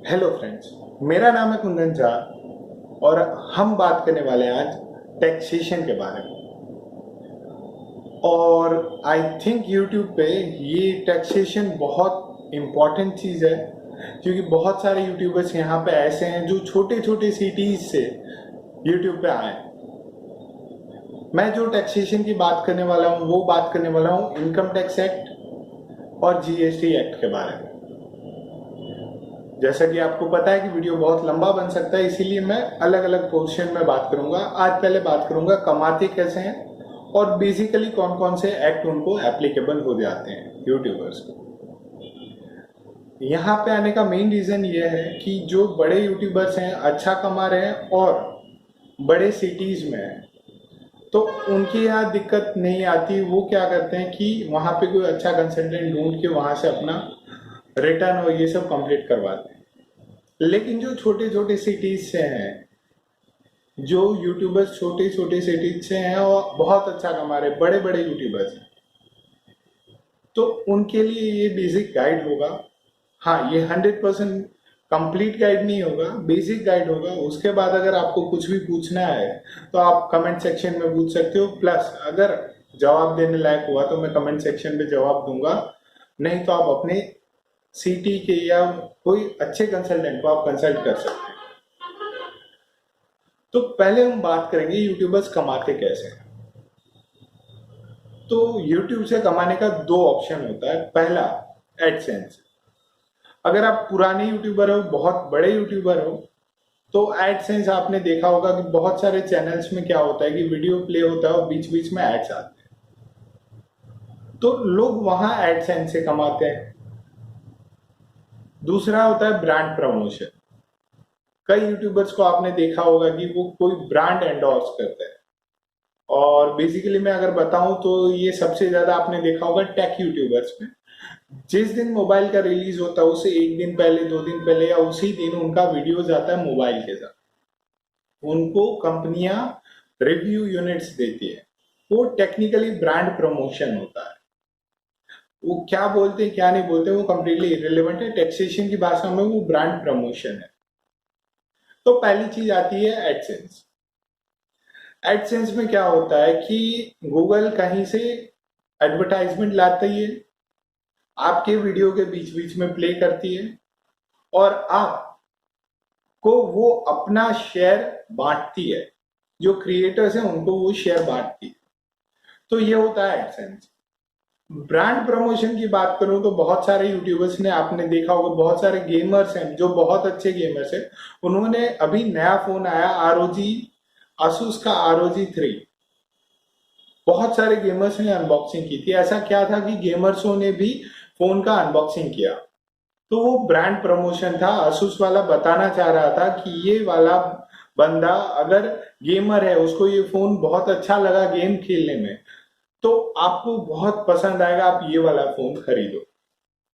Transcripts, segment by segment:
Hello friends, मेरा नाम है कुंदन झा और हम बात करने वाले हैं आज टैक्सेशन के बारे में। और आई थिंक यूट्यूब पे ये टैक्सेशन बहुत इम्पॉर्टेंट चीज़ है, क्योंकि बहुत सारे यूट्यूबर्स यहाँ पे ऐसे हैं जो छोटे छोटे सिटीज़ से यूट्यूब पे आए हैं। मैं जो टैक्सेशन की बात करने वाला हूँ वो बात करने वाला हूँ इनकम टैक्स एक्ट और जीएसटी एक्ट के बारे में। जैसा कि आपको पता है कि वीडियो बहुत लंबा बन सकता है, इसीलिए मैं अलग अलग पोर्शन में बात करूंगा। आज पहले बात करूंगा कमाते कैसे हैं और बेसिकली कौन कौन से एक्ट उनको एप्लीकेबल हो जाते हैं यूट्यूबर्स को। यहाँ पे आने का मेन रीजन ये है कि जो बड़े यूट्यूबर्स हैं अच्छा कमा रहे हैं और बड़े सिटीज में हैं, तो उनकी यहाँ दिक्कत नहीं आती। वो क्या करते हैं कि वहाँ पे कोई अच्छा कंसल्टेंट ढूंढ के वहाँ से अपना रिटर्न और ये सब कंप्लीट करवाते हैं। लेकिन जो छोटे छोटे सिटीज से हैं, जो यूट्यूबर्स छोटे छोटे सिटीज से हैं और बहुत अच्छा कमा रहे बड़े बड़े यूट्यूबर्स हैं, तो उनके लिए ये बेसिक गाइड होगा। हाँ, ये 100% कंप्लीट गाइड नहीं होगा, बेसिक गाइड होगा। उसके बाद अगर आपको कुछ भी पूछना है तो आप कमेंट सेक्शन में पूछ सकते हो। प्लस अगर जवाब देने लायक हुआ तो मैं कमेंट सेक्शन पे जवाब दूंगा, नहीं तो आप अपने सिटी के या कोई अच्छे कंसल्टेंट को आप कंसल्ट कर सकते हैं। तो पहले हम बात करेंगे यूट्यूबर्स कमाते कैसे हैं। तो यूट्यूब से कमाने का दो ऑप्शन होता है। पहला, एडसेंस। अगर आप पुराने यूट्यूबर हो, बहुत बड़े यूट्यूबर हो, तो एडसेंस आपने देखा होगा कि बहुत सारे चैनल्स में क्या होता है कि वीडियो प्ले होता है और बीच बीच में एड्स आते हैं, तो लोग वहां एडसेंस से कमाते हैं। दूसरा होता है ब्रांड प्रमोशन। कई यूट्यूबर्स को आपने देखा होगा कि वो कोई ब्रांड एंडोर्स करते हैं। और बेसिकली मैं अगर बताऊं तो ये सबसे ज्यादा आपने देखा होगा टेक यूट्यूबर्स में। जिस दिन मोबाइल का रिलीज होता है उससे एक दिन पहले, दो दिन पहले या उसी दिन उनका वीडियो जाता है मोबाइल के साथ। उनको कंपनियां रिव्यू यूनिट्स देती है। वो टेक्निकली ब्रांड प्रमोशन होता है। वो क्या बोलते हैं क्या नहीं बोलते वो कंप्लीटली इरेलीवेंट है। टैक्सेशन की भाषा में वो ब्रांड प्रमोशन है। तो पहली चीज आती है एडसेंस। एडसेंस में क्या होता है कि गूगल कहीं से एडवर्टाइजमेंट लाती है, आपके वीडियो के बीच बीच में प्ले करती है और आपको वो अपना शेयर बांटती है। जो क्रिएटर्स हैं उनको वो शेयर बांटती है। तो ये होता है एडसेंस। ब्रांड प्रमोशन की बात करूं तो बहुत सारे यूट्यूबर्स ने, आपने देखा होगा, बहुत सारे गेमर्स हैं जो बहुत अच्छे गेमर्स हैं। उन्होंने अभी नया फोन आया आरओजी, asus का ROG 3, बहुत सारे गेमर्स ने अनबॉक्सिंग की थी। ऐसा क्या था कि गेमर्सों ने भी फोन का अनबॉक्सिंग किया, तो वो ब्रांड प्रमोशन था। asus वाला बताना चाह रहा था कि ये वाला बंदा अगर गेमर है, उसको ये फोन बहुत अच्छा लगा गेम खेलने में, तो आपको बहुत पसंद आएगा, आप ये वाला फोन खरीदो।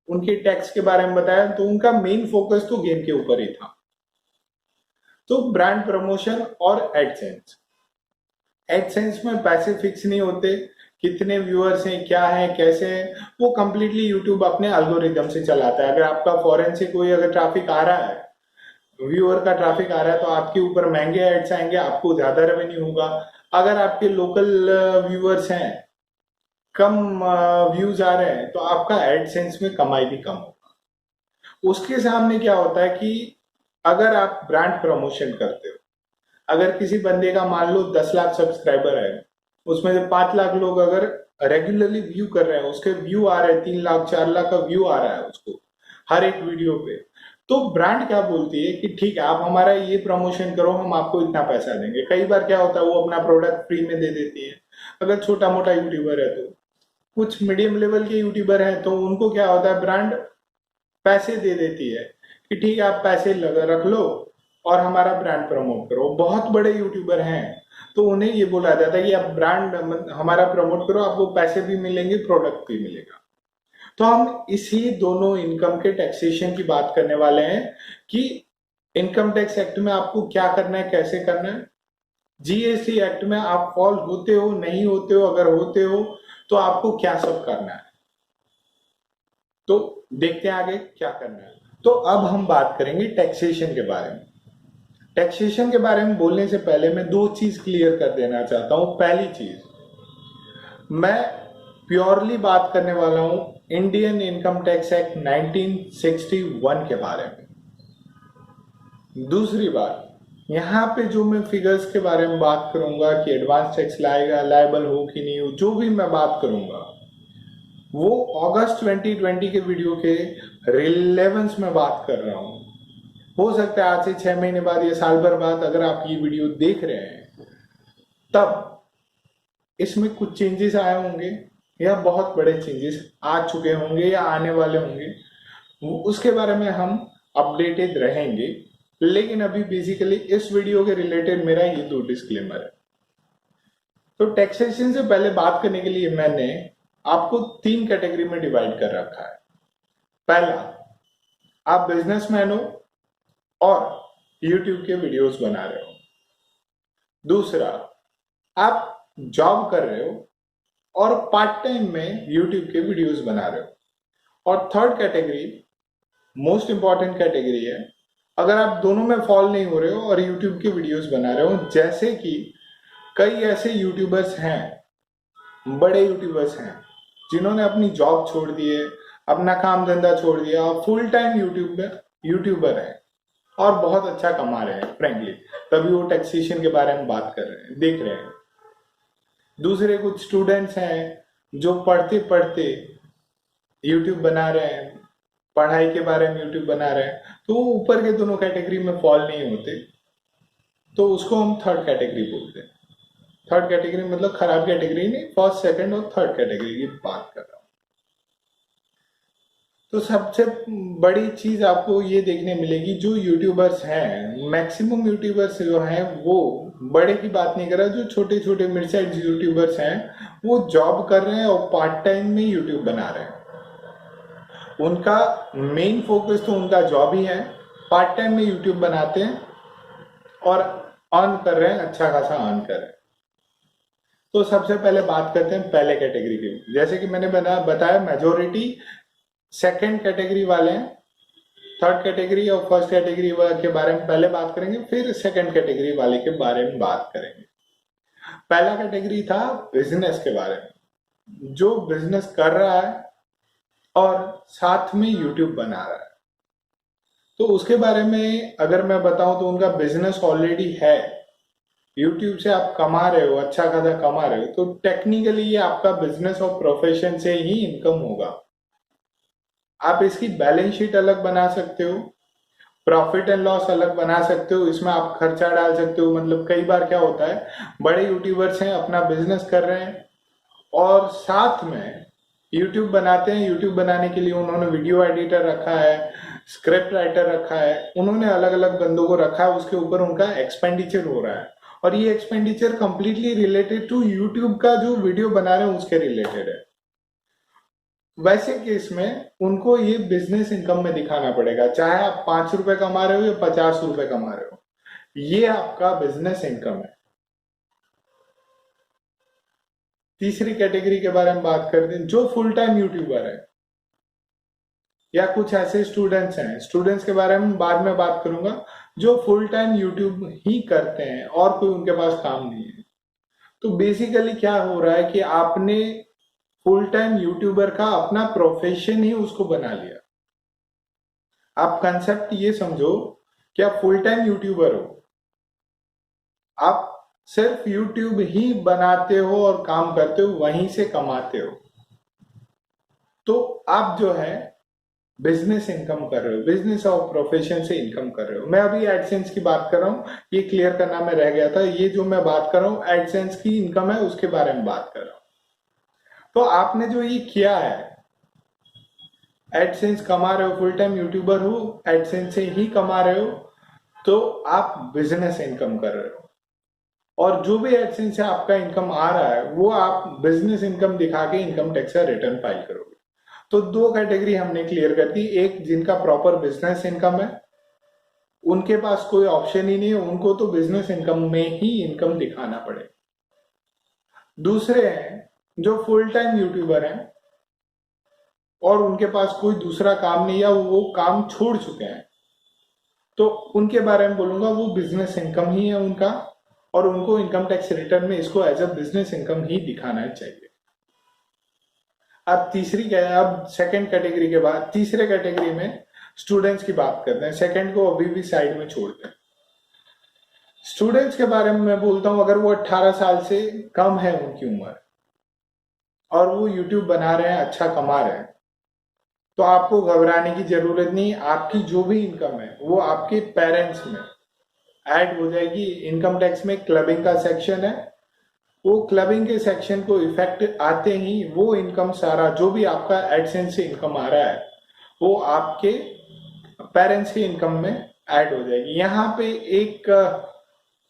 उनके टैक्स के बारे में बताया तो उनका मेन फोकस तो गेम के ऊपर ही था। तो ब्रांड प्रमोशन और एडसेंस। एडसेंस में पैसे फिक्स नहीं होते, कितने व्यूअर्स हैं, क्या है, कैसे हैं, वो कंप्लीटली यूट्यूब अपने एल्गोरिदम से चलाता है। अगर आपका फॉरेन से कोई अगर ट्रैफिक आ रहा है, व्यूअर का ट्रैफिक आ रहा है, तो आपके ऊपर महंगे एड्स आएंगे, आपको ज्यादा रेवेन्यू होगा। अगर आपके लोकल व्यूअर्स हैं, कम व्यूज आ रहे हैं, तो आपका एडसेंस में कमाई भी कम होगा। उसके सामने क्या होता है कि अगर आप ब्रांड प्रमोशन करते हो, अगर किसी बंदे का मान लो 10 लाख सब्सक्राइबर है, उसमें से 5 लाख लोग अगर रेगुलरली व्यू कर रहे हैं, उसके व्यू आ रहे हैं, 3 लाख 4 लाख का व्यू आ रहा है उसको हर एक वीडियो पे, तो ब्रांड क्या बोलती है कि ठीक है, आप हमारा ये प्रमोशन करो, हम आपको इतना पैसा देंगे। कई बार क्या होता है वो अपना प्रोडक्ट फ्री में दे देती है। अगर छोटा मोटा यूट्यूबर है, तो कुछ मीडियम लेवल के यूट्यूबर हैं तो उनको क्या होता है, ब्रांड पैसे दे देती है कि ठीक है, आप पैसे लगा रख लो और हमारा ब्रांड प्रमोट करो। बहुत बड़े यूट्यूबर हैं तो उन्हें ये बोला जाता है कि आप ब्रांड हमारा प्रमोट करो, आपको पैसे भी मिलेंगे, प्रोडक्ट भी मिलेगा। तो हम इसी दोनों इनकम के टैक्सेशन की बात करने वाले हैं कि इनकम टैक्स एक्ट में आपको क्या करना है, कैसे करना है। जीएसटी एक्ट में आप फॉल होते हो, नहीं होते हो, अगर होते हो तो आपको क्या सब करना है। तो देखते हैं आगे क्या करना है। तो अब हम बात करेंगे टैक्सेशन के बारे में। टैक्सेशन के बारे में बोलने से पहले मैं दो चीज क्लियर कर देना चाहता हूं। पहली चीज, मैं प्योरली बात करने वाला हूं इंडियन इनकम टैक्स एक्ट 1961 के बारे में। दूसरी बात, यहाँ पे जो मैं फिगर्स के बारे में बात करूंगा कि एडवांस टैक्स लाएगा, लायबल हो कि नहीं हो, जो भी मैं बात करूंगा वो अगस्त 2020 के वीडियो के रिलेवेंस में बात कर रहा हूं। हो सकता है आज से 6 महीने बाद या साल भर बाद अगर आप ये वीडियो देख रहे हैं तब इसमें कुछ चेंजेस आए होंगे या बहुत बड़े चेंजेस आ चुके होंगे या आने वाले होंगे, उसके बारे में हम अपडेटेड रहेंगे। लेकिन अभी बेसिकली इस वीडियो के रिलेटेड मेरा ये दो डिस्क्लेमर है। तो टैक्सेशन से पहले बात करने के लिए मैंने आपको 3 कैटेगरी में डिवाइड कर रखा है। पहला, आप बिजनेसमैन हो और यूट्यूब के वीडियोस बना रहे हो। दूसरा, आप जॉब कर रहे हो और पार्ट टाइम में यूट्यूब के वीडियोस बना रहे हो। और third category most important category है, अगर आप दोनों में फॉल नहीं हो रहे हो और यूट्यूब के वीडियोस बना रहे हो। जैसे कि कई ऐसे यूट्यूबर्स हैं, बड़े यूट्यूबर्स हैं जिन्होंने अपनी जॉब छोड़ दी है, अपना काम धंधा छोड़ दिया और फुल टाइम यूट्यूबर है और बहुत अच्छा कमा रहे हैं फ्रेंकली, तभी वो टैक्सेशन के बारे में बात कर रहे हैं, देख रहे हैं। दूसरे कुछ स्टूडेंट्स हैं जो पढ़ते पढ़ते यूट्यूब बना रहे हैं, पढ़ाई के बारे में यूट्यूब बना रहे हैं, तो वो ऊपर के दोनों कैटेगरी में फॉल नहीं होते, तो उसको हम थर्ड कैटेगरी बोलते हैं। थर्ड कैटेगरी मतलब खराब कैटेगरी नहीं, फर्स्ट सेकंड और थर्ड कैटेगरी की बात कर रहा हूं। तो सबसे बड़ी चीज आपको ये देखने मिलेगी, जो यूट्यूबर्स हैं, मैक्सिमम यूट्यूबर्स जो हैं वो बड़े की बात नहीं कर रहा, जो छोटे छोटे मिड साइज यूट्यूबर्स हैं वो जॉब कर रहे हैं और पार्ट टाइम में यूट्यूब बना रहे हैं। उनका मेन फोकस तो उनका जॉब ही है, पार्ट टाइम में यूट्यूब बनाते हैं और अर्न कर रहे हैं, अच्छा खासा अर्न कर रहे हैं। तो सबसे पहले बात करते हैं पहले कैटेगरी की। जैसे कि मैंने बताया मेजोरिटी सेकंड कैटेगरी वाले हैं। थर्ड कैटेगरी और फर्स्ट कैटेगरी के बारे में पहले बात करेंगे, फिर सेकंड कैटेगरी वाले के बारे में बात करेंगे। पहला कैटेगरी था बिजनेस के बारे में, जो बिजनेस कर रहा है और साथ में यूट्यूब बना रहा है। तो उसके बारे में अगर मैं बताऊं तो उनका बिजनेस ऑलरेडी है, यूट्यूब से आप कमा रहे हो, अच्छा खासा कमा रहे हो, तो टेक्निकली ये आपका बिजनेस और प्रोफेशन से ही इनकम होगा। आप इसकी बैलेंस शीट अलग बना सकते हो, प्रॉफिट एंड लॉस अलग बना सकते हो, इसमें आप खर्चा डाल सकते हो। मतलब कई बार क्या होता है, बड़े यूट्यूबर्स हैं, अपना बिजनेस कर रहे हैं और साथ में यूट्यूब बनाते हैं। यूट्यूब बनाने के लिए उन्होंने वीडियो एडिटर रखा है, स्क्रिप्ट राइटर रखा है, उन्होंने अलग अलग बंदों को रखा है, उसके ऊपर उनका एक्सपेंडिचर हो रहा है और ये expenditure completely related to YouTube का जो वीडियो बना रहे हैं उसके रिलेटेड है। वैसे केस में उनको ये बिजनेस इनकम में दिखाना पड़ेगा, चाहे आप 5 रुपए कमा रहे हो या 50 रुपए कमा रहे हो, ये आपका बिजनेस इनकम है। तीसरी कैटेगरी के बारे में बात करते हैं, जो फुल टाइम यूट्यूबर है या कुछ ऐसे स्टूडेंट्स हैं, स्टूडेंट्स के बारे में बाद में बात करूंगा, जो फुल टाइम यूट्यूब ही करते हैं और कोई उनके पास काम नहीं है। तो बेसिकली क्या हो रहा है कि आपने फुल टाइम यूट्यूबर का अपना प्रोफेशन ही उसको बना लिया। आप कंसेप्ट ये समझो कि आप फुल टाइम यूट्यूबर हो, आप सिर्फ यूट्यूब ही बनाते हो और काम करते हो, वहीं से कमाते हो, तो आप जो है बिजनेस इनकम कर रहे हो, बिजनेस और प्रोफेशन से इनकम कर रहे हो। मैं अभी एडसेंस की बात कर रहा हूं, ये क्लियर करना मैं रह गया था। ये जो मैं बात कर रहा हूं एडसेंस की इनकम है, उसके बारे में बात कर रहा हूं। तो आपने जो ये किया है, एडसेंस कमा रहे हो, फुल टाइम यूट्यूबर हो, एडसेंस से ही कमा रहे हो, तो आप बिजनेस इनकम कर रहे हो। और जो भी एडसेंस से आपका इनकम आ रहा है वो आप बिजनेस इनकम दिखा के इनकम टैक्स का रिटर्न फाइल करोगे। तो दो कैटेगरी हमने क्लियर कर दी, एक जिनका प्रॉपर बिजनेस इनकम है, उनके पास कोई ऑप्शन ही नहीं है, उनको तो बिजनेस इनकम में ही इनकम दिखाना पड़ेगा। दूसरे हैं जो फुल टाइम यूट्यूबर हैं, और उनके पास कोई दूसरा काम नहीं या वो काम छोड़ चुके हैं, तो उनके बारे में बोलूंगा वो बिजनेस इनकम ही है उनका, और उनको इनकम टैक्स रिटर्न में इसको एज अ बिजनेस इनकम ही दिखाना चाहिए। अब तीसरी क्या है, अब सेकंड कैटेगरी के बाद तीसरे कैटेगरी में स्टूडेंट्स की बात करते हैं। सेकंड को अभी भी साइड में छोड़ते हैं। स्टूडेंट्स के बारे में मैं बोलता हूं, अगर वो 18 साल से कम है उनकी उम्र और वो यूट्यूब बना रहे हैं, अच्छा कमा रहे हैं, तो आपको घबराने की जरूरत नहीं। आपकी जो भी इनकम है वो आपके पेरेंट्स में ऐड हो जाएगी। इनकम टैक्स में क्लबिंग का सेक्शन है, वो क्लबिंग के सेक्शन को इफेक्ट आते ही वो इनकम सारा जो भी आपका एडसेंस से इनकम आ रहा है वो आपके पेरेंट्स की इनकम में ऐड हो जाएगी। यहाँ पे एक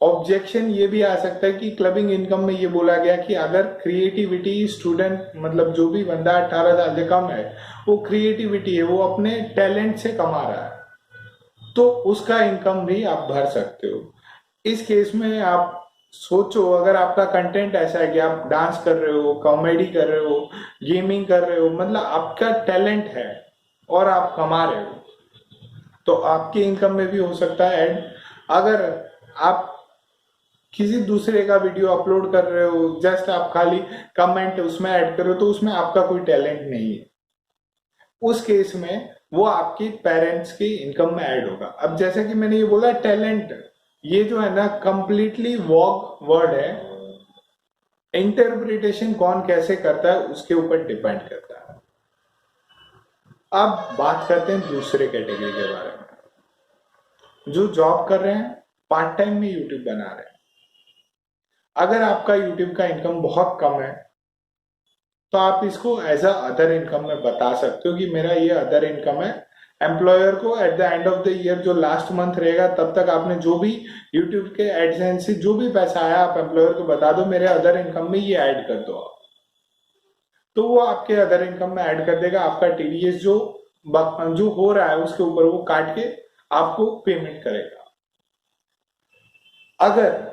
ऑब्जेक्शन ये भी आ सकता है कि क्लबिंग इनकम में ये बोला गया कि अगर क्रिएटिविटी स्टूडेंट, मतलब जो भी बंदा 18 साल से कम है, वो क्रिएटिविटी है, वो अपने टैलेंट से कमा रहा है, तो उसका इनकम भी आप भर सकते हो। इस केस में आप सोचो, अगर आपका कंटेंट ऐसा है कि आप डांस कर रहे हो, कॉमेडी कर रहे हो, गेमिंग कर रहे हो, मतलब आपका टैलेंट है और आप कमा रहे हो, तो आपकी इनकम में भी हो सकता है ऐड। अगर आप किसी दूसरे का वीडियो अपलोड कर रहे हो, जस्ट आप खाली कमेंट उसमें ऐड कर रहे हो, तो उसमें आपका कोई टैलेंट नहीं है, उस केस में वो आपकी पेरेंट्स की इनकम में ऐड होगा। अब जैसे कि मैंने ये बोला टैलेंट, ये जो है ना कंप्लीटली वॉग वर्ड है, इंटरप्रिटेशन कौन कैसे करता है उसके ऊपर डिपेंड करता है। अब बात करते हैं दूसरे कैटेगरी के बारे में, जो जॉब कर रहे हैं, पार्ट टाइम में यूट्यूब बना रहे हैं। अगर आपका यूट्यूब का इनकम बहुत कम है तो आप इसको एज अ अदर इनकम में बता सकते हो कि मेरा ये अदर इनकम है। एम्प्लॉयर को at the end of the year जो लास्ट मंथ रहेगा तब तक आपने जो भी यूट्यूब के एडसेंस से जो भी पैसा आया आप एम्प्लॉयर को बता दो मेरे अदर इनकम में ये ऐड कर दो आप, तो वो आपके अदर इनकम में ऐड कर देगा। आपका टीडीएस जो हो रहा है उसके ऊपर वो काट के आपको पेमेंट करेगा। अगर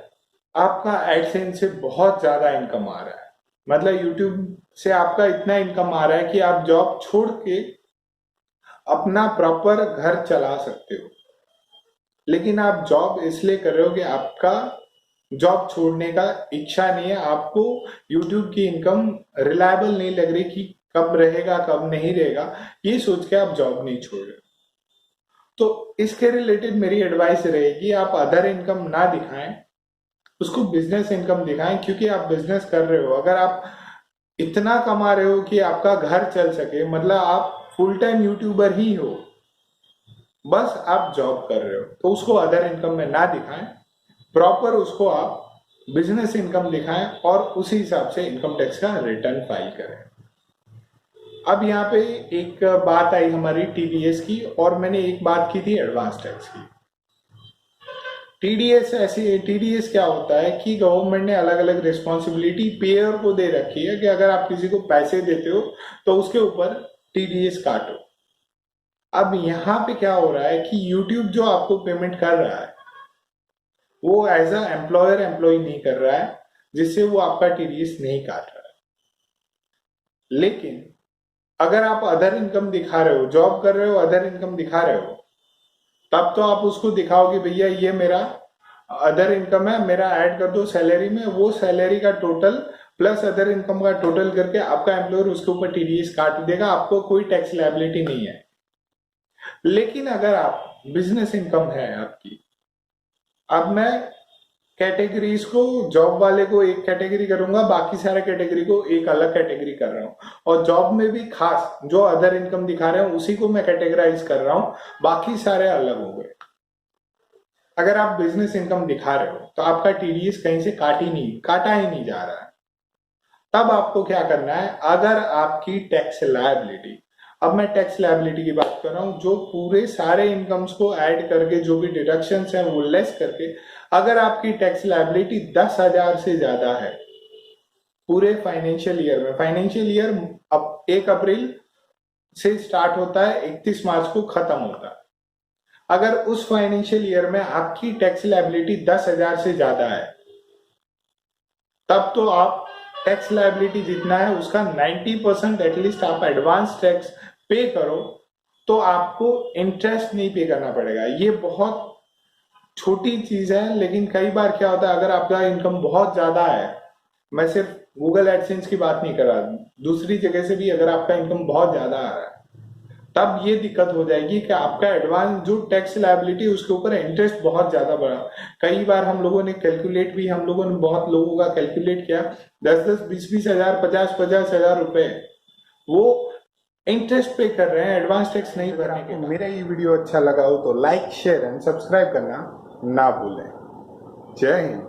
आपका एडसेंस से बहुत ज्यादा इनकम आ रहा है, मतलब यूट्यूब से आपका इतना इनकम आ रहा है कि आप जॉब छोड़ के अपना प्रॉपर घर चला सकते हो, लेकिन आप जॉब इसलिए कर रहे हो कि आपका जॉब छोड़ने का इच्छा नहीं है, आपको यूट्यूब की इनकम रिलायबल नहीं लग रही कि कब रहेगा कब नहीं रहेगा, ये सोच के आप जॉब नहीं छोड़ रहे, तो इसके रिलेटेड मेरी एडवाइस रहेगी आप अदर इनकम ना दिखाएं, उसको बिजनेस इनकम दिखाएं। क्योंकि आप बिजनेस कर रहे हो, अगर आप इतना कमा रहे हो कि आपका घर चल सके, मतलब आप फुल टाइम यूट्यूबर ही हो, बस आप जॉब कर रहे हो, तो उसको अदर इनकम में ना दिखाएं, प्रॉपर उसको आप बिजनेस इनकम दिखाएं और उसी हिसाब से इनकम टैक्स का रिटर्न फाइल करें। अब यहाँ पे एक बात आई हमारी टीडीएस की, और मैंने एक बात की थी एडवांस टैक्स की। टीडीएस क्या होता है कि गवर्नमेंट ने अलग अलग रिस्पॉन्सिबिलिटी पेयर को दे रखी है कि अगर आप किसी को पैसे देते हो तो उसके ऊपर टीडीएस काटो। अब यहाँ पे क्या हो रहा है कि यूट्यूब जो आपको पेमेंट कर रहा है वो एज अ एम्प्लॉयर एम्प्लॉय नहीं कर रहा है, जिससे वो आपका टीडीएस नहीं काट रहा है। लेकिन अगर आप अदर इनकम दिखा रहे हो, जॉब कर रहे हो, अदर इनकम दिखा रहे हो, तब तो आप उसको दिखाओ कि भैया ये मेरा अदर इनकम है, मेरा ऐड कर दो सैलरी में, वो सैलरी का टोटल प्लस अदर इनकम का टोटल करके आपका एम्प्लॉयर उसके ऊपर टीडीएस काट देगा, आपको कोई टैक्स लायबिलिटी नहीं है। लेकिन अगर आप बिजनेस इनकम है आपकी, अब मैं कैटेगरीज को, जॉब वाले को एक कैटेगरी करूंगा, बाकी सारे कैटेगरी को एक अलग कैटेगरी कर रहा हूं, और जॉब में भी खास जो अदर इनकम दिखा रहे हैं उसी को मैं कैटेगराइज कर रहा हूं, बाकी सारे अलग हो गए। अगर आप बिजनेस इनकम दिखा रहे हो तो आपका टीडीएस कहीं से काटा ही नहीं जा रहा है। तब आपको क्या करना है, अगर आपकी टैक्स लायबिलिटी, अब मैं टैक्स लायबिलिटी की बात कर रहा हूं, जो पूरे सारे इनकम्स को ऐड करके जो भी डिडक्शंस हैं वो लेस करके, अगर आपकी टैक्स लायबिलिटी 10,000 से ज्यादा है पूरे फाइनेंशियल ईयर में, फाइनेंशियल ईयर अब 1 अप्रैल से स्टार्ट होता है, 31 मार्च को खत्म होता है, अगर उस फाइनेंशियल ईयर में आपकी टैक्स लायबिलिटी 10,000 से ज्यादा है, तब तो आप टैक्स लायबिलिटी जितना है उसका 90% एटलीस्ट आप एडवांस टैक्स पे करो, तो आपको इंटरेस्ट नहीं पे करना पड़ेगा। ये बहुत छोटी चीज है, लेकिन कई बार क्या होता है, अगर आपका इनकम बहुत ज्यादा है, मैं सिर्फ गूगल एडसेंस की बात नहीं कर रहा, दूसरी जगह से भी अगर आपका इनकम बहुत ज्यादा आ रहा है, तब ये दिक्कत हो जाएगी कि आपका एडवांस जो टैक्स लायबिलिटी उसके ऊपर इंटरेस्ट बहुत ज्यादा बढ़ा। कई बार हम लोगों ने कैलकुलेट भी, हम लोगों ने बहुत लोगों का कैलकुलेट किया, 10-10, 20-20 हजार, 50-50 हजार रुपए वो इंटरेस्ट पे कर रहे हैं एडवांस टैक्स नहीं भरने के। मेरा ये वीडियो अच्छा लगा हो तो लाइक, शेयर एंड सब्सक्राइब करना ना भूलें। जय हिंद।